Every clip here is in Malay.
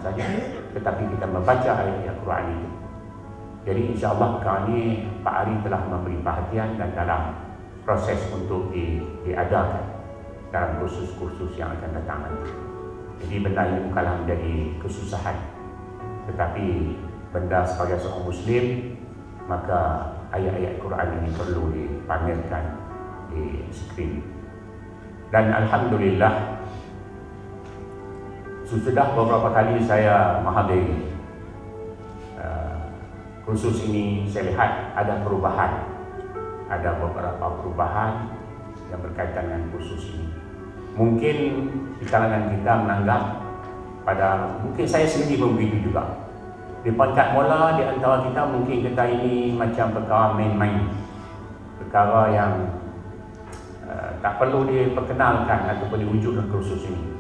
saja, tetapi kita membaca ayat Al-Quran itu. Jadi insya-Allah perkara ini Pak Ari telah memberi perhatian dan dalam proses untuk diadakan dalam kursus-kursus yang akan datang nanti. Jadi benda ini bukanlah menjadi kesusahan, tetapi benda sebagai seorang Muslim, maka ayat-ayat Quran ini perlu dipamerkan di skrin. Dan Alhamdulillah, sudah beberapa kali saya menghadiri kursus ini, saya lihat ada perubahan. Ada beberapa perubahan yang berkaitan dengan kursus ini. Mungkin di kalangan kita menanggap mungkin saya sendiri pun begitu juga. Di pangkat mula di antara kita mungkin kita ini macam perkara main-main, perkara yang tak perlu diperkenalkan ataupun diwujudkan kursus ini.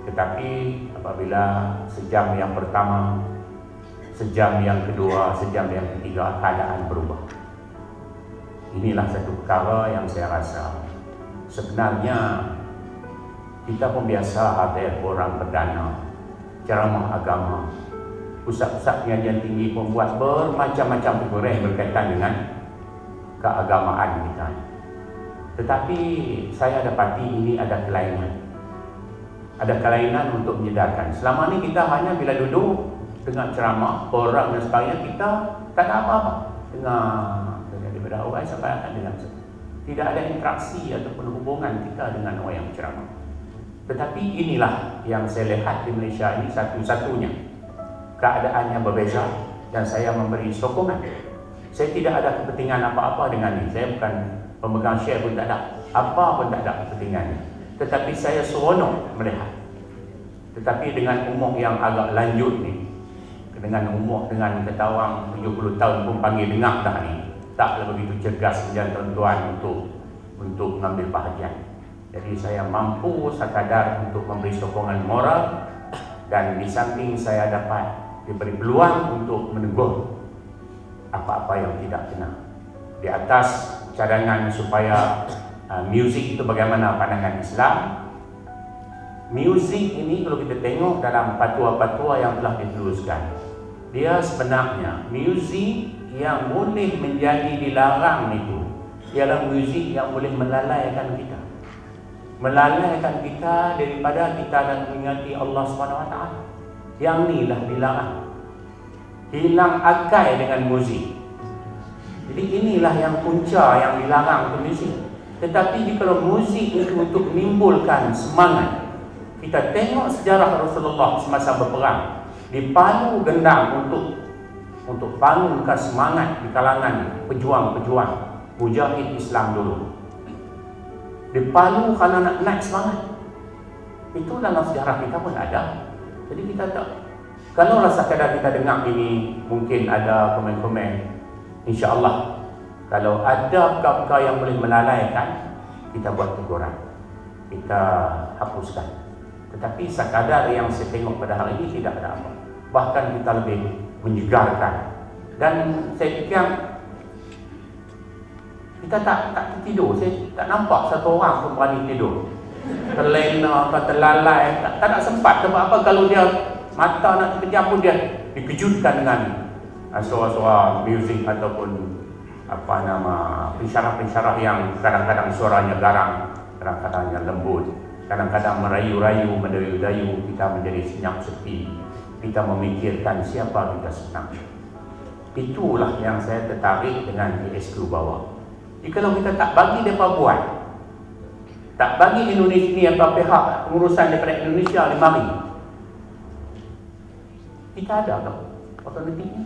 Tetapi apabila sejam yang pertama, sejam yang kedua, sejam yang ketiga, keadaan berubah. Inilah satu perkara yang saya rasa sebenarnya kita pun biasa ada orang berdana, ceramah agama, pusat-pusat pengajian tinggi pun buat bermacam-macam perkara yang berkaitan dengan keagamaan kita. Tetapi saya dapati ini ada kelainan. Ada kelainan untuk menyedarkan. Selama ini kita hanya bila duduk dengan ceramah orang dan sebagainya, kita tak ada apa-apa dengan daripada orang sampai akan dengan tidak ada interaksi ataupun hubungan kita dengan orang yang ceramah. Tetapi inilah yang saya lihat di Malaysia ini satu-satunya keadaannya berbeza, dan saya memberi sokongan. Saya tidak ada kepentingan apa-apa dengan ini. Saya bukan pemegang share pun tak ada, apa pun tak ada kepentingannya. Tetapi saya seronok melihat. Tetapi dengan umur yang agak lanjut ni, dengan umur dengan kata orang 70 tahun pun panggil dengar dah ni, taklah begitu cergas dan tuan-tuan untuk mengambil bahagian. Jadi saya mampu sekadar untuk memberi sokongan moral, dan di samping saya dapat diberi peluang untuk menegur apa-apa yang tidak kena. Di atas cadangan supaya muzik itu bagaimana pandangan Islam. Muzik ini kalau kita tengok dalam fatwa-fatwa yang telah dituliskan, dia sebenarnya muzik yang boleh menjadi dilarang itu ialah muzik yang boleh melalaikan kita. Melalaikan kita daripada kita dan mengingati Allah SWT. Yang inilah dilarang. Hilang akal dengan muzik. Jadi inilah yang punca yang dilarang untuk muzik. Tetapi jika muzik itu untuk menimbulkan semangat, kita tengok sejarah Rasulullah semasa berperang, dipalu gendang untuk bangunkan semangat di kalangan pejuang-pejuang mujahid Islam dulu. Dipalu kerana nak naik semangat. Itu dalam sejarah kita pun ada. Jadi kita tak, kalau rasa kadang kita dengar ini, mungkin ada komen-komen, insya-Allah kalau ada perkara yang boleh melalaikan, kita buat teguran, kita hapuskan. Tetapi sekadar yang saya tengok pada hari ini tidak ada apa. Bahkan kita lebih menyegarkan. Dan saya fikir kita tak tidur. Saya tak nampak satu orang pun berani tidur. Terlena atau terlalai, tak nak sempat. Sebab apa, kalau dia mata nak terpejam pun dia dikejutkan dengan suara-suara muzik ataupun pensyarah-pensyarah yang kadang-kadang suaranya garang, kadang-kadang lembut, kadang-kadang merayu-rayu, mendayu-dayu, kita menjadi senyap sepi. Kita memikirkan siapa kita sebenarnya. Itulah yang saya tertarik dengan PSQ bawah. Jikalau kita tak bagi mereka buat, tak bagi Indonesia ni apa pihak pengurusan daripada Indonesia di mari, kita ada tak otomatik ni?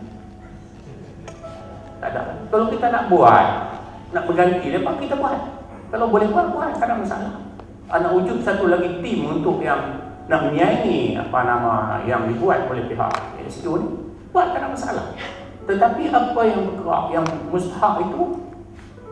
Tak ada. Kalau kita nak buat, nak berganti mereka, kita buat. Kalau boleh buat, tak ada masalah. Nak wujud satu lagi tim untuk yang nak menyaingi yang dibuat oleh pihak PSQ ni, buat, tak ada masalah. Tetapi apa yang bergerak, yang mustahak itu,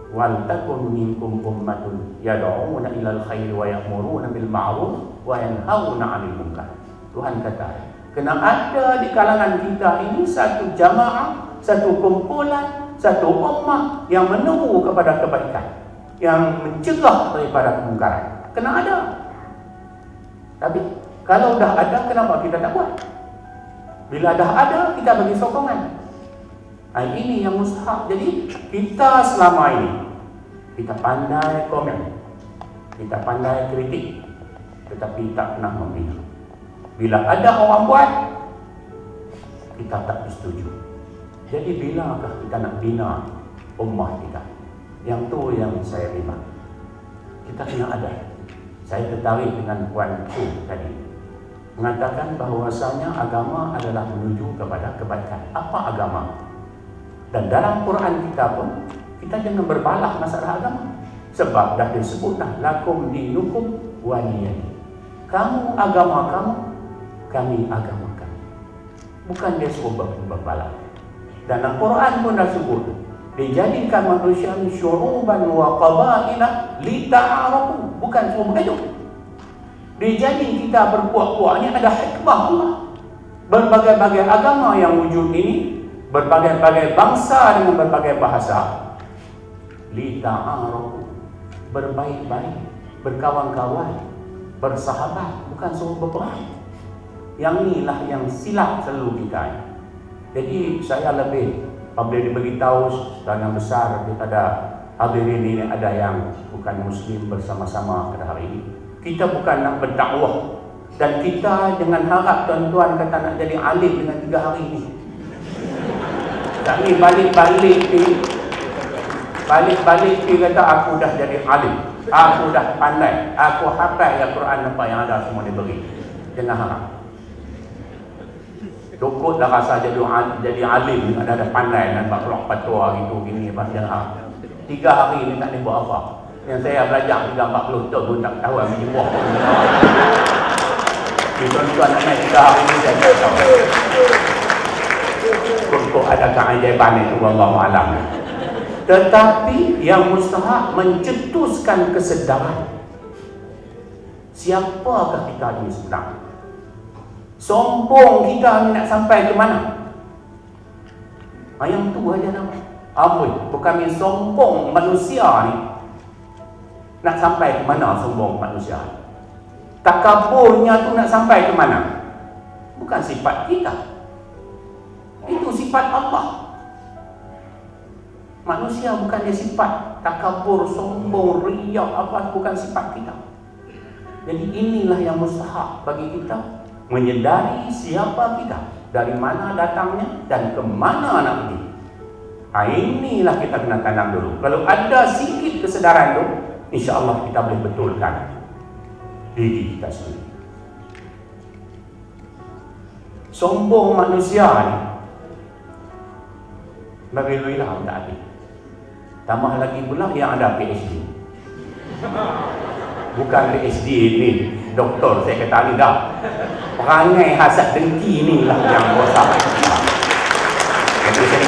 wal takun minkum ummatun yad'una ilal khairi wa ya'muruna bil ma'ruf wa yanhauna 'anil munkar. Tuhan kata, kena ada di kalangan kita ini satu jamaah, satu kumpulan, satu ummah yang meneru kepada kebaikan, yang mencegah daripada kemungkaran. Kena ada. Tapi kalau dah ada, kenapa kita tak buat? Bila dah ada, kita bagi sokongan. Ini yang mustahak. Jadi kita selama ini kita pandai komen, kita pandai kritik, tetapi tak pernah membina. Bila ada orang buat, kita tak setuju. Jadi bilakah kita nak bina ummah kita? Yang tu yang saya bimbang. Kita kena ada. Saya tertarik dengan Puan Chu tadi, mengatakan bahawasanya agama adalah menuju kepada kebaikan. Apa agama? Dan dalam Quran kita pun, kita jangan berbalah masalah agama. Sebab dah disebut dah, lakum dinukum waliyadin. Kamu agama kamu, kami agama kami. Bukan dia suruh berbalah. Dan Al-Quran pun dah sebut, dijadikan manusia syu'uban wa qabaila lita'arafu. Bukan suruh begitu. Dijadikan kita berpuak-puak. Ini ada hikmah Allah. Berbagai-bagai agama yang wujud ini, berbagai-bagai bangsa dengan berbagai bahasa, lita'arafu, berbaik-baik, berkawan-kawan, bersahabat, bukan suruh berperang. Yang inilah yang silap selalu kita. Jadi saya lebih apabila diberitahu sebagian besar daripada hadirin ini ada yang bukan Muslim bersama-sama pada hari ini, kita bukan nak berdakwah, dan kita jangan harap tuan-tuan kata nak jadi alim dengan 3 hari ini. Tak ni balik-balik pi kata aku dah jadi alim, aku dah pandai, aku hafal Al-Quran apa yang ada semua diberi. Jangan harap. Cukup dah rasa jadi alim, ada pandai dan baklok patwa gitu gini apa, jangan harap. 3 hari ni tak boleh buat apa. Yang saya belajar 3-40 tahun pun tak tahu yang menyembuh. Tuan-tuan nak main 3 hari ni saya tak tahu. Untuk ada keajaiban itu, wallahu alam. Tetapi yang mustahak mencetuskan kesedaran. Siapakah kita ini sebenarnya? Sombong kita ni nak sampai ke mana? Yang tu aja nama. Bukan main sombong manusia ni. Nak sampai ke mana sombong manusia? Takaburnya tu nak sampai ke mana? Bukan sifat kita. Itu sifat Allah. Manusia bukan dia sifat takabur, sombong, riak apa, bukan sifat kita. Jadi inilah yang mustahak bagi kita menyedari siapa kita, dari mana datangnya dan ke mana nak pergi. Inilah kita kena tanam dulu. Kalau ada sikit kesedaran tu, insya-Allah kita boleh betulkan diri kita sendiri. Sombong manusia ni bagi luilah tak habis. Tambah lagi pula yang ada PhD. Bukan PhD ni doktor, saya kata ni dah. Perangai hasad dengki ni lah yang rosak. Jadi saya